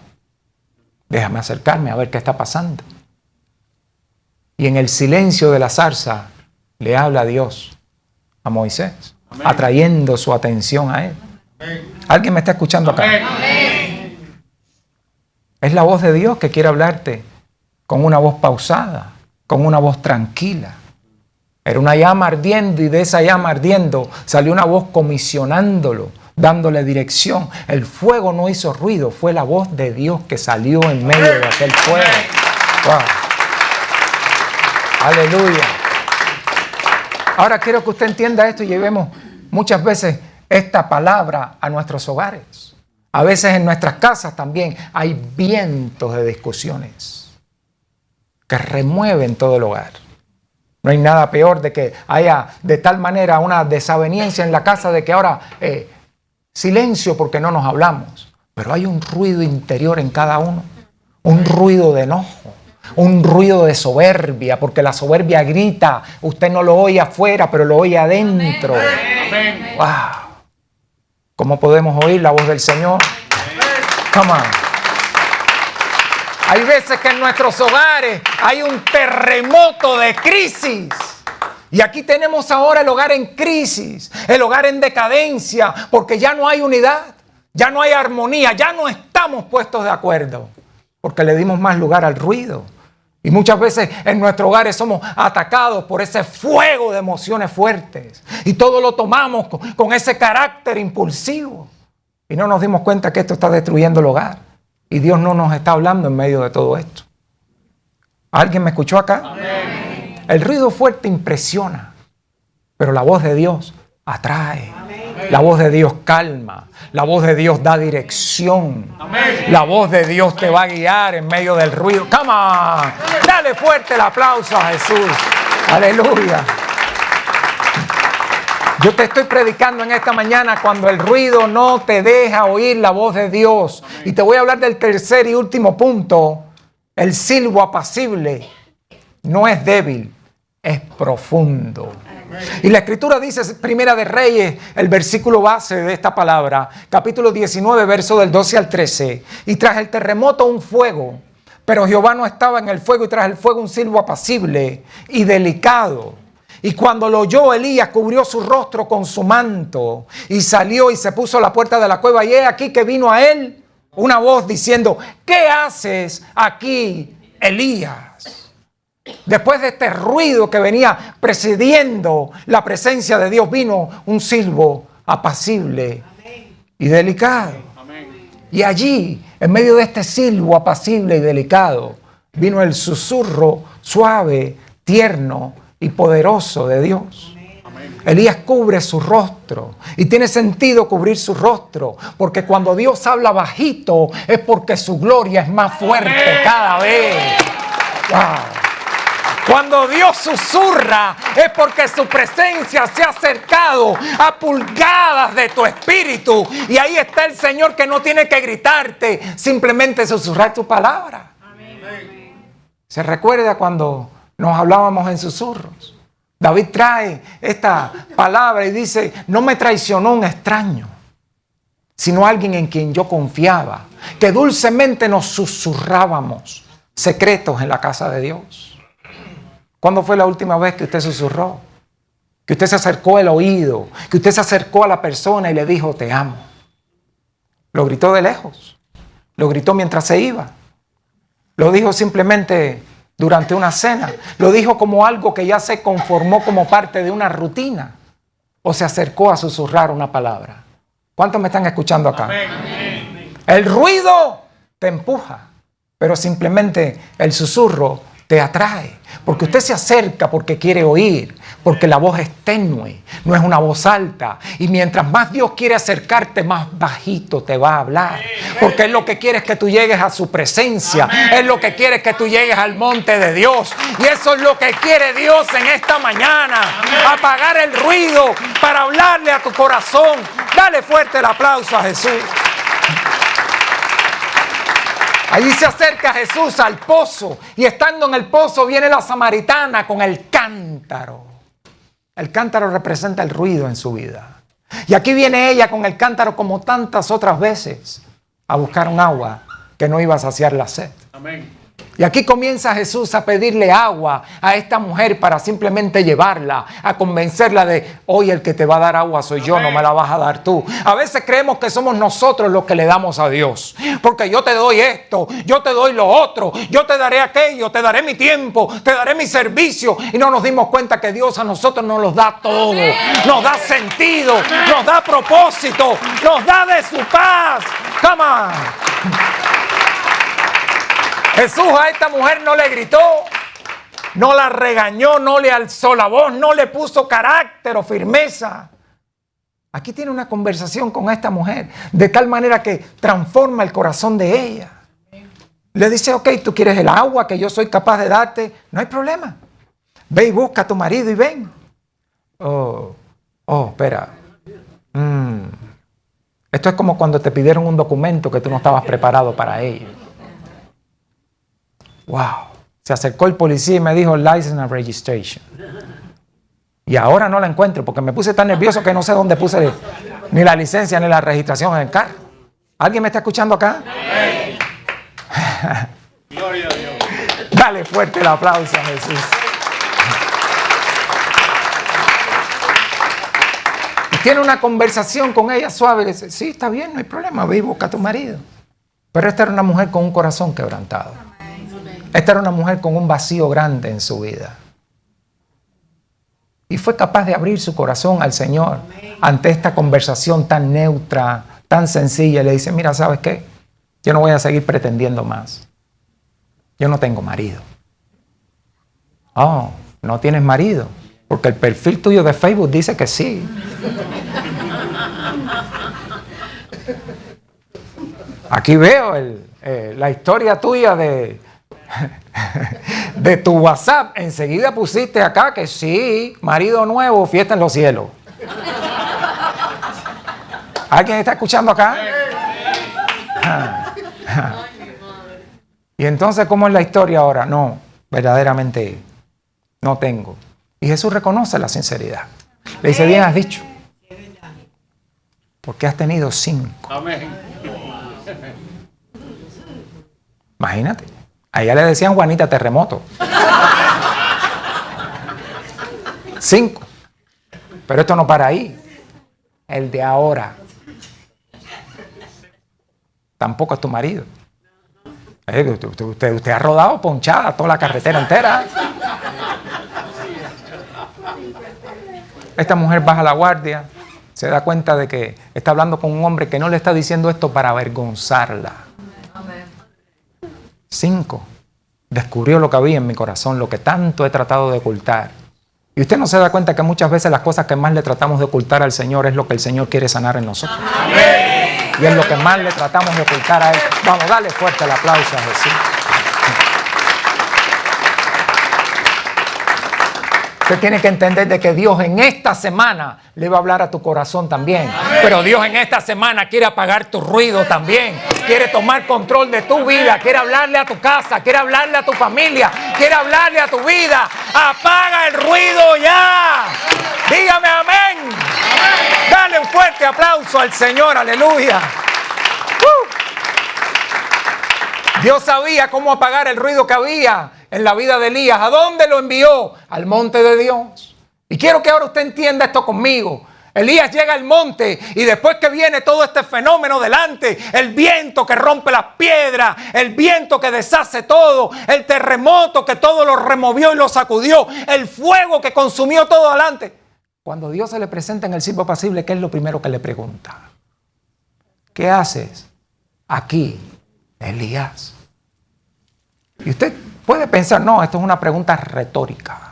Déjame acercarme a ver qué está pasando. Y en el silencio de la zarza le habla Dios a Moisés, amén, atrayendo su atención a él. Amén. ¿Alguien me está escuchando acá? Amén. Es la voz de Dios que quiere hablarte con una voz pausada, con una voz tranquila. Era una llama ardiendo y de esa llama ardiendo salió una voz comisionándolo, dándole dirección. El fuego no hizo ruido, fue la voz de Dios que salió en medio de aquel fuego. Wow. Aleluya. Ahora quiero que usted entienda esto y llevemos muchas veces esta palabra a nuestros hogares. A veces en nuestras casas también hay vientos de discusiones que remueven todo el hogar. No hay nada peor de que haya de tal manera una desaveniencia en la casa de que ahora silencio porque no nos hablamos. Pero hay un ruido interior en cada uno, un ruido de enojo, un ruido de soberbia, porque la soberbia grita, usted no lo oye afuera, pero lo oye adentro. Amén. Wow. ¿Cómo podemos oír la voz del Señor? Come on. Hay veces que en nuestros hogares hay un terremoto de crisis. Y aquí tenemos ahora el hogar en crisis, el hogar en decadencia, porque ya no hay unidad, ya no hay armonía, ya no estamos puestos de acuerdo, porque le dimos más lugar al ruido. Y muchas veces en nuestros hogares somos atacados por ese fuego de emociones fuertes. Y todo lo tomamos con ese carácter impulsivo. Y no nos dimos cuenta que esto está destruyendo el hogar. Y Dios no nos está hablando en medio de todo esto. ¿Alguien me escuchó acá? Amén. El ruido fuerte impresiona, pero la voz de Dios atrae. Amén. La voz de Dios calma. La voz de Dios da dirección. Amén. La voz de Dios te va a guiar en medio del ruido. ¡Come on! Dale fuerte el aplauso a Jesús. Aleluya. Yo te estoy predicando en esta mañana cuando el ruido no te deja oír la voz de Dios. Y te voy a hablar del tercer y último punto. El silbo apacible no es débil, es profundo. Y la Escritura dice, Primera de Reyes, el versículo base de esta palabra, capítulo 19, verso del 12 al 13. Y tras el terremoto un fuego, pero Jehová no estaba en el fuego, y tras el fuego un silbo apacible y delicado. Y cuando lo oyó, Elías cubrió su rostro con su manto y salió y se puso a la puerta de la cueva. Y he aquí que vino a él una voz diciendo, ¿qué haces aquí, Elías? Después de este ruido que venía precediendo la presencia de Dios, vino un silbo apacible y delicado. Y allí, en medio de este silbo apacible y delicado, vino el susurro suave, tierno y poderoso de Dios. Elías cubre su rostro y tiene sentido cubrir su rostro porque cuando Dios habla bajito es porque su gloria es más fuerte cada vez. Wow. Cuando Dios susurra es porque su presencia se ha acercado a pulgadas de tu espíritu y ahí está el Señor que no tiene que gritarte, simplemente susurrar tu palabra. ¿Se recuerda cuando nos hablábamos en susurros? David trae esta palabra y dice, no me traicionó un extraño, sino alguien en quien yo confiaba, que dulcemente nos susurrábamos secretos en la casa de Dios. ¿Cuándo fue la última vez que usted susurró? Que usted se acercó al oído, que usted se acercó a la persona y le dijo, te amo. Lo gritó de lejos, lo gritó mientras se iba, lo dijo simplemente durante una cena, lo dijo como algo que ya se conformó como parte de una rutina, o se acercó a susurrar una palabra. ¿Cuántos me están escuchando acá? Amén. El ruido te empuja, pero simplemente el susurro te atrae, porque usted se acerca porque quiere oír, porque la voz es tenue, no es una voz alta, y mientras más Dios quiere acercarte, más bajito te va a hablar, porque Él lo que quiere es que tú llegues a su presencia, Él lo que quiere es que tú llegues al monte de Dios, y eso es lo que quiere Dios en esta mañana, apagar el ruido para hablarle a tu corazón. Dale fuerte el aplauso a Jesús. Allí se acerca Jesús al pozo y estando en el pozo viene la samaritana con el cántaro. El cántaro representa el ruido en su vida. Y aquí viene ella con el cántaro como tantas otras veces a buscar un agua que no iba a saciar la sed. Amén. Y aquí comienza Jesús a pedirle agua a esta mujer para simplemente llevarla, a convencerla de, hoy el que te va a dar agua soy yo, no me la vas a dar tú. A veces creemos que somos nosotros los que le damos a Dios. Porque yo te doy esto, yo te doy lo otro, yo te daré aquello, te daré mi tiempo, te daré mi servicio. Y no nos dimos cuenta que Dios a nosotros nos los da todo. Nos da sentido, nos da propósito, nos da de su paz. Come on. Jesús a esta mujer no le gritó, no la regañó, no le alzó la voz, no le puso carácter o firmeza. Aquí tiene una conversación con esta mujer, de tal manera que transforma el corazón de ella. Le dice, ok, tú quieres el agua que yo soy capaz de darte, no hay problema. Ve y busca a tu marido y ven. Espera. Esto es como cuando te pidieron un documento que tú no estabas preparado para ello. Wow. Se acercó el policía y me dijo license and registration. Y ahora no la encuentro porque me puse tan nervioso que no sé dónde puse ni la licencia ni la registración en el carro. ¿Alguien me está escuchando acá? Gloria a Dios. Dale fuerte el aplauso a Jesús. Y tiene una conversación con ella suave. Le dice, sí, está bien, no hay problema, ve y busca a tu marido. Pero esta era una mujer con un corazón quebrantado. Esta era una mujer con un vacío grande en su vida. Y fue capaz de abrir su corazón al Señor ante esta conversación tan neutra, tan sencilla. Le dice, mira, ¿sabes qué? Yo no voy a seguir pretendiendo más. Yo no tengo marido. Oh, ¿no tienes marido? Porque el perfil tuyo de Facebook dice que sí. Aquí veo la historia tuya de tu WhatsApp. Enseguida pusiste acá que sí, marido nuevo, fiesta en los cielos. ¿Alguien está escuchando acá? Y entonces, ¿cómo es la historia ahora? No, verdaderamente no tengo. Y Jesús reconoce la sinceridad. Le dice, bien has dicho, porque has tenido 5. Amén. Imagínate. A ella le decían Juanita Terremoto. 5. Pero esto no para ahí. El de ahora tampoco es tu marido. Usted ha rodado ponchada toda la carretera entera. Esta mujer baja la guardia, se da cuenta de que está hablando con un hombre que no le está diciendo esto para avergonzarla. 5. Descubrió lo que había en mi corazón, lo que tanto he tratado de ocultar. Y usted no se da cuenta que muchas veces las cosas que más le tratamos de ocultar al Señor es lo que el Señor quiere sanar en nosotros. Amén. Y es lo que más le tratamos de ocultar a Él. Vamos, dale fuerte el aplauso a Jesús. Usted tiene que entender de que Dios en esta semana le va a hablar a tu corazón también. Amén. Pero Dios en esta semana quiere apagar tu ruido también. Quiere tomar control de tu vida. Quiere hablarle a tu casa. Quiere hablarle a tu familia. Quiere hablarle a tu vida. Apaga el ruido ya. Dígame amén. Amén. Dale un fuerte aplauso al Señor. Aleluya. Dios sabía cómo apagar el ruido que había en la vida de Elías. ¿A dónde lo envió? Al monte de Dios. Y quiero que ahora usted entienda esto conmigo. Elías llega al monte y después que viene todo este fenómeno delante, el viento que rompe las piedras, el viento que deshace todo, el terremoto que todo lo removió y lo sacudió, el fuego que consumió todo adelante. Cuando Dios se le presenta en el siervo apacible, ¿qué es lo primero que le pregunta? ¿Qué haces aquí, Elías? Y usted puede pensar, no, esto es una pregunta retórica.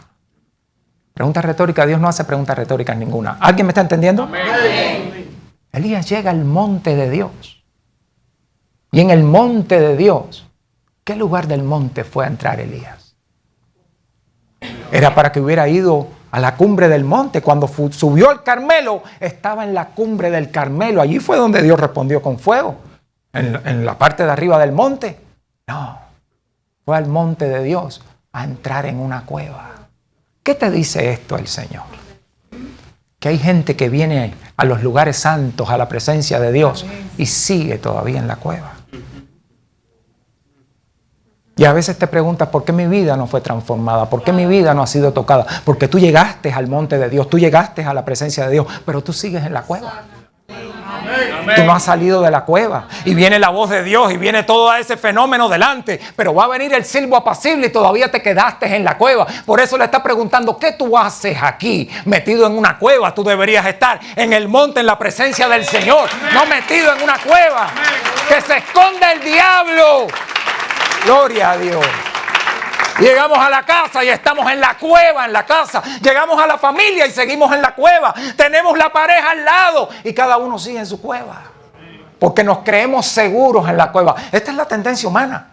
Pregunta retórica, Dios no hace preguntas retóricas ninguna. ¿Alguien me está entendiendo? Amén. Elías llega al monte de Dios. Y en el monte de Dios, ¿qué lugar del monte fue a entrar Elías? Era para que hubiera ido a la cumbre del monte. Cuando subió al Carmelo, estaba en la cumbre del Carmelo. Allí fue donde Dios respondió con fuego. En la parte de arriba del monte. No. Fue al monte de Dios a entrar en una cueva. ¿Qué te dice esto el Señor? Que hay gente que viene a los lugares santos, a la presencia de Dios, y sigue todavía en la cueva. Y a veces te preguntas por qué mi vida no fue transformada, por qué mi vida no ha sido tocada. Porque tú llegaste al monte de Dios, tú llegaste a la presencia de Dios, pero tú sigues en la cueva. Tú no has salido de la cueva. Y viene la voz de Dios y viene todo ese fenómeno delante. Pero va a venir el silbo apacible y todavía te quedaste en la cueva. Por eso le está preguntando, ¿qué tú haces aquí? Metido en una cueva. Tú deberías estar en el monte, en la presencia del Señor. No metido en una cueva. Que se esconda el diablo. Gloria a Dios. Llegamos a la casa y estamos en la cueva, en la casa. Llegamos a la familia y seguimos en la cueva. Tenemos la pareja al lado y cada uno sigue en su cueva. Porque nos creemos seguros en la cueva. Esta es la tendencia humana.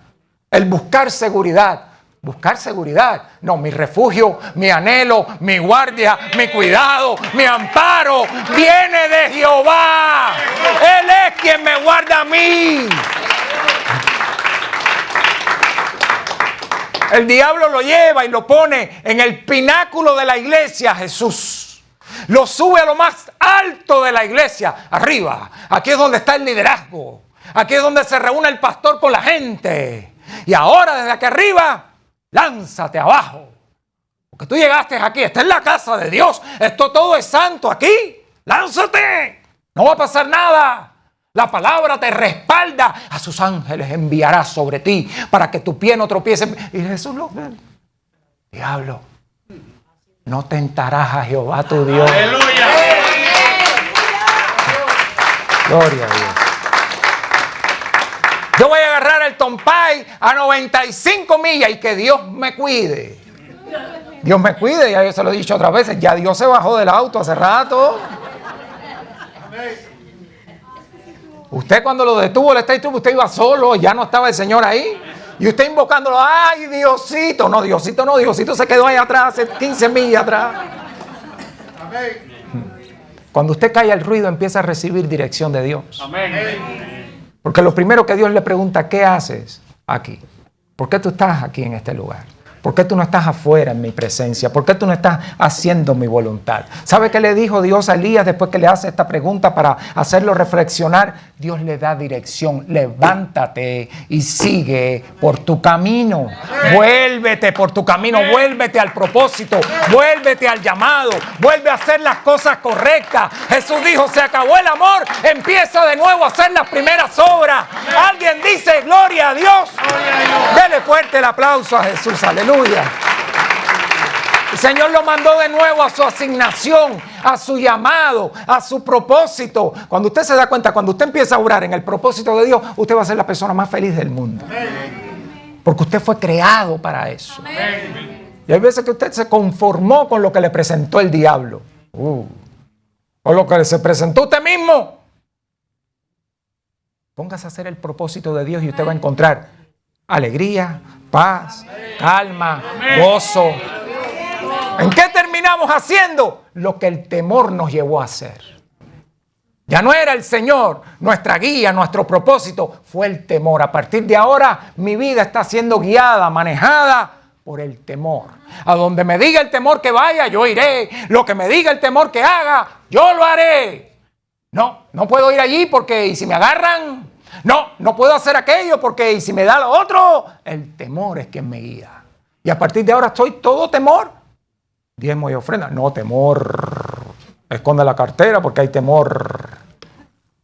El buscar seguridad. Buscar seguridad. No, mi refugio, mi anhelo, mi guardia, mi cuidado, mi amparo viene de Jehová. Él es quien me guarda a mí. El diablo lo lleva y lo pone en el pináculo de la iglesia, Jesús. Lo sube a lo más alto de la iglesia, arriba. Aquí es donde está el liderazgo. Aquí es donde se reúne el pastor con la gente. Y ahora desde aquí arriba, lánzate abajo. Porque tú llegaste aquí, esta es la casa de Dios. Esto todo es santo aquí. Lánzate. No va a pasar nada. La palabra te respalda. A sus ángeles enviará sobre ti para que tu pie no tropiece. Y Jesús lo ve. Diablo, no tentarás a Jehová tu Dios. Aleluya. Gloria a Dios. Yo voy a agarrar el Tompay a 95 millas y que Dios me cuide. Dios me cuide, ya yo se lo he dicho otras veces. Ya Dios se bajó del auto hace rato. Usted cuando lo detuvo el State Troop, usted iba solo, ya no estaba el Señor ahí. Y usted invocándolo, ¡ay, Diosito! No, Diosito no, Diosito se quedó ahí atrás, hace 15 millas atrás. Cuando usted cae al ruido, empieza a recibir dirección de Dios. Amén. Porque lo primero que Dios le pregunta, ¿qué haces aquí? ¿Por qué tú estás aquí en este lugar? ¿Por qué tú no estás afuera en mi presencia? ¿Por qué tú no estás haciendo mi voluntad? ¿Sabe qué le dijo Dios a Elías después que le hace esta pregunta para hacerlo reflexionar? Dios le da dirección. Levántate y sigue por tu camino. Vuélvete por tu camino. Vuélvete al propósito. Vuélvete al llamado. Vuelve a hacer las cosas correctas. Jesús dijo, se acabó el amor. Empieza de nuevo a hacer las primeras obras. Alguien dice, gloria a Dios. Dele fuerte el aplauso a Jesús. Aleluya. El Señor lo mandó de nuevo a su asignación, a su llamado, a su propósito. Cuando usted se da cuenta, cuando usted empieza a orar en el propósito de Dios, usted va a ser la persona más feliz del mundo. Porque usted fue creado para eso. Y hay veces que usted se conformó con lo que le presentó el diablo. Con lo que se presentó usted mismo. Póngase a hacer el propósito de Dios y usted va a encontrar alegría, paz, calma, gozo. ¿En qué terminamos haciendo? Lo que el temor nos llevó a hacer. Ya no era el Señor, nuestra guía, nuestro propósito, fue el temor. A partir de ahora, mi vida está siendo guiada, manejada por el temor. A donde me diga el temor que vaya, yo iré. Lo que me diga el temor que haga, yo lo haré. No puedo ir allí porque ¿y si me agarran? No puedo hacer aquello porque ¿y si me da lo otro? El temor es quien me guía. Y a partir de ahora estoy todo temor. Diezmo y ofrenda. No, temor. Esconde la cartera porque hay temor.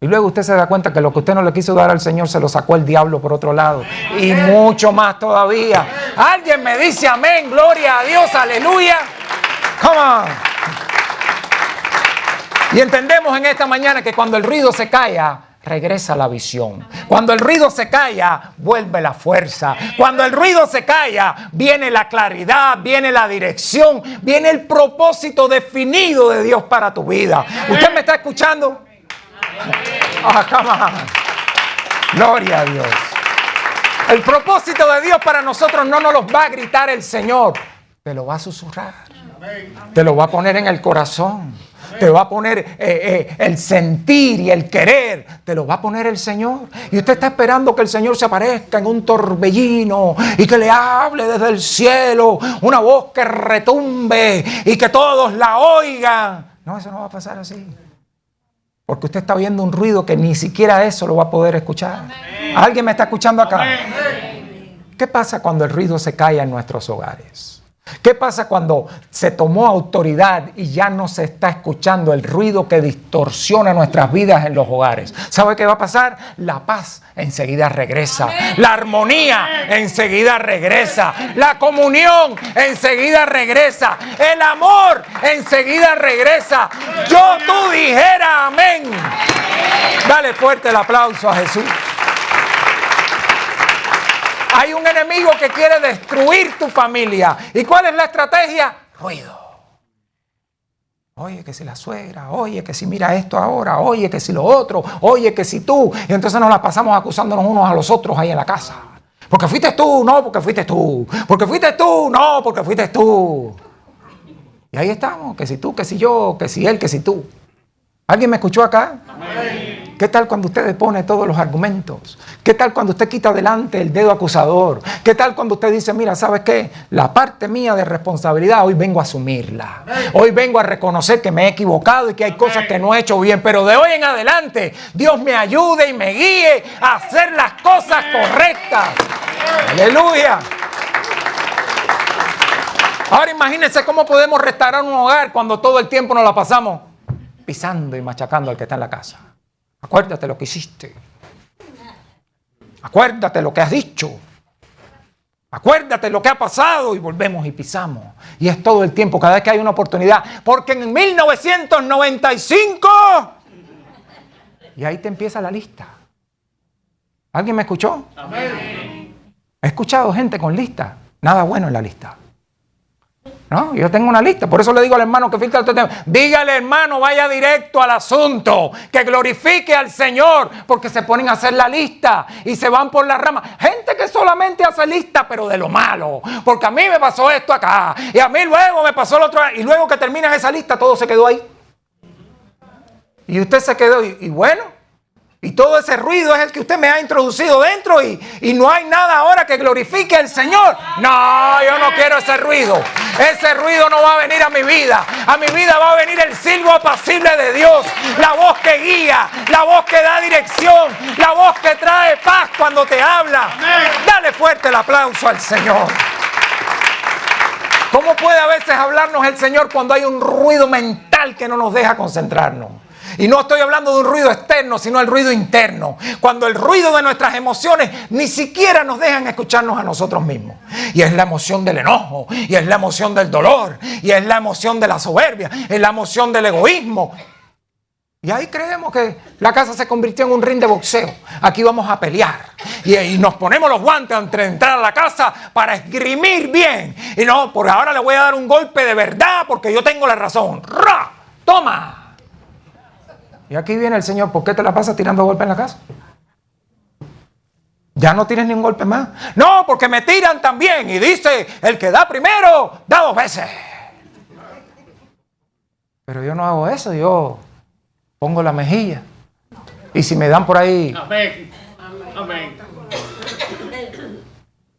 Y luego usted se da cuenta que lo que usted no le quiso dar al Señor se lo sacó el diablo por otro lado. Y mucho más todavía. Alguien me dice amén, gloria a Dios, aleluya. Come on. Y entendemos en esta mañana que cuando el ruido se calla, regresa la visión. Cuando el ruido se calla, vuelve la fuerza. Cuando el ruido se calla, viene la claridad, viene la dirección, viene el propósito definido de Dios para tu vida. ¿Usted me está escuchando? Come on. Gloria a Dios. El propósito de Dios para nosotros no nos los va a gritar el Señor. Te lo va a susurrar. Te lo va a poner en el corazón. Te va a poner el sentir y el querer. Te lo va a poner el Señor. Y usted está esperando que el Señor se aparezca en un torbellino y que le hable desde el cielo una voz que retumbe y que todos la oigan. No, eso no va a pasar así. Porque usted está oyendo un ruido que ni siquiera eso lo va a poder escuchar. ¿Alguien me está escuchando acá? ¿Qué pasa cuando el ruido se calla en nuestros hogares? ¿Qué pasa cuando se tomó autoridad y ya no se está escuchando el ruido que distorsiona nuestras vidas en los hogares? ¿Sabe qué va a pasar? La paz enseguida regresa. La armonía enseguida regresa. La comunión enseguida regresa. El amor enseguida regresa. Yo tú dijera amén. Dale fuerte el aplauso a Jesús. Hay un enemigo que quiere destruir tu familia. ¿Y cuál es la estrategia? Ruido. Oye, que si la suegra, oye, que si mira esto ahora, oye, que si lo otro, oye, que si tú. Y entonces nos la pasamos acusándonos unos a los otros ahí en la casa. Porque fuiste tú, no, porque fuiste tú. Porque fuiste tú, no, porque fuiste tú. Y ahí estamos, que si tú, que si yo, que si él, que si tú. ¿Alguien me escuchó acá? Amén. ¿Qué tal cuando usted depone todos los argumentos? ¿Qué tal cuando usted quita delante el dedo acusador? ¿Qué tal cuando usted dice, mira, ¿sabes qué? La parte mía de responsabilidad hoy vengo a asumirla. Hoy vengo a reconocer que me he equivocado y que hay cosas que no he hecho bien. Pero de hoy en adelante, Dios me ayude y me guíe a hacer las cosas correctas. ¡Aleluya! Ahora imagínense cómo podemos restaurar un hogar cuando todo el tiempo nos la pasamos pisando y machacando al que está en la casa. Acuérdate lo que hiciste. Acuérdate lo que has dicho. Acuérdate lo que ha pasado y volvemos y pisamos. Y es todo el tiempo, cada vez que hay una oportunidad. Porque en 1995... Y ahí te empieza la lista. ¿Alguien me escuchó? Amén. He escuchado gente con lista. Nada bueno en la lista. No, yo tengo una lista, por eso le digo al hermano que filtra este tema. Dígale, hermano, vaya directo al asunto, que glorifique al Señor, porque se ponen a hacer la lista y se van por las ramas. Gente que solamente hace lista, pero de lo malo, porque a mí me pasó esto acá, y a mí luego me pasó lo otro, y luego que terminan esa lista, todo se quedó ahí. Y usted se quedó, y bueno, y todo ese ruido es el que usted me ha introducido dentro y no hay nada ahora que glorifique al Señor. No, yo no quiero ese ruido. Ese ruido no va a venir a mi vida. A mi vida va a venir el silbo apacible de Dios. La voz que guía, la voz que da dirección, la voz que trae paz cuando te habla. Dale fuerte el aplauso al Señor. ¿Cómo puede a veces hablarnos el Señor cuando hay un ruido mental que no nos deja concentrarnos? Y no estoy hablando de un ruido externo, sino el ruido interno. Cuando el ruido de nuestras emociones ni siquiera nos dejan escucharnos a nosotros mismos. Y es la emoción del enojo, y es la emoción del dolor, y es la emoción de la soberbia, es la emoción del egoísmo. Y ahí creemos que la casa se convirtió en un ring de boxeo. Aquí vamos a pelear. Y nos ponemos los guantes antes de entrar a la casa para esgrimir bien. Y no, por ahora le voy a dar un golpe de verdad porque yo tengo la razón. ¡Ra! ¡Toma! Y aquí viene el Señor, ¿por qué te la pasas tirando golpes en la casa? ¿Ya no tienes ni un golpe más? No, porque me tiran también. Y dice, el que da primero, da dos veces. Pero yo no hago eso, yo pongo la mejilla. Y si me dan por ahí... Amén. Amén.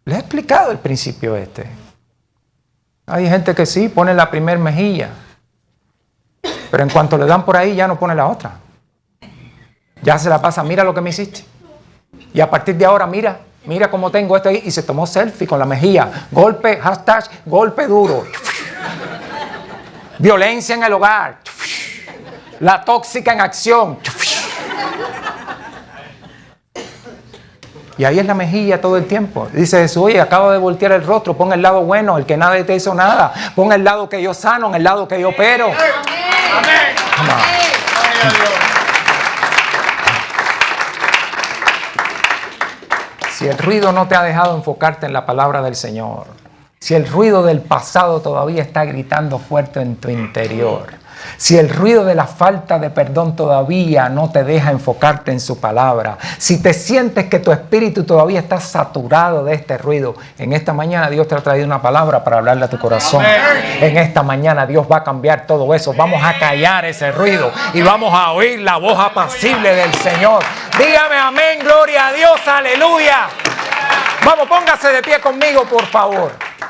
Les he explicado el principio este. Hay gente que sí pone la primer mejilla. Pero en cuanto le dan por ahí, ya no pone la otra. Ya se la pasa, mira lo que me hiciste. Y a partir de ahora, mira cómo tengo esto ahí. Y se tomó selfie con la mejilla. Golpe, hashtag, golpe duro. Violencia en el hogar. La tóxica en acción. Y ahí es la mejilla todo el tiempo. Dice Jesús, oye, acabo de voltear el rostro, pon el lado bueno, el que nadie te hizo nada. Pon el lado que yo sano, en el lado que yo opero. Amén. Si el ruido no te ha dejado enfocarte en la palabra del Señor, si el ruido del pasado todavía está gritando fuerte en tu interior, si el ruido de la falta de perdón todavía no te deja enfocarte en su palabra, si te sientes que tu espíritu todavía está saturado de este ruido, en esta mañana Dios te ha traído una palabra para hablarle a tu corazón. En esta mañana Dios va a cambiar todo eso. Vamos a callar ese ruido y vamos a oír la voz apacible del Señor. Dígame amén, gloria a Dios, aleluya. Vamos, póngase de pie conmigo, por favor.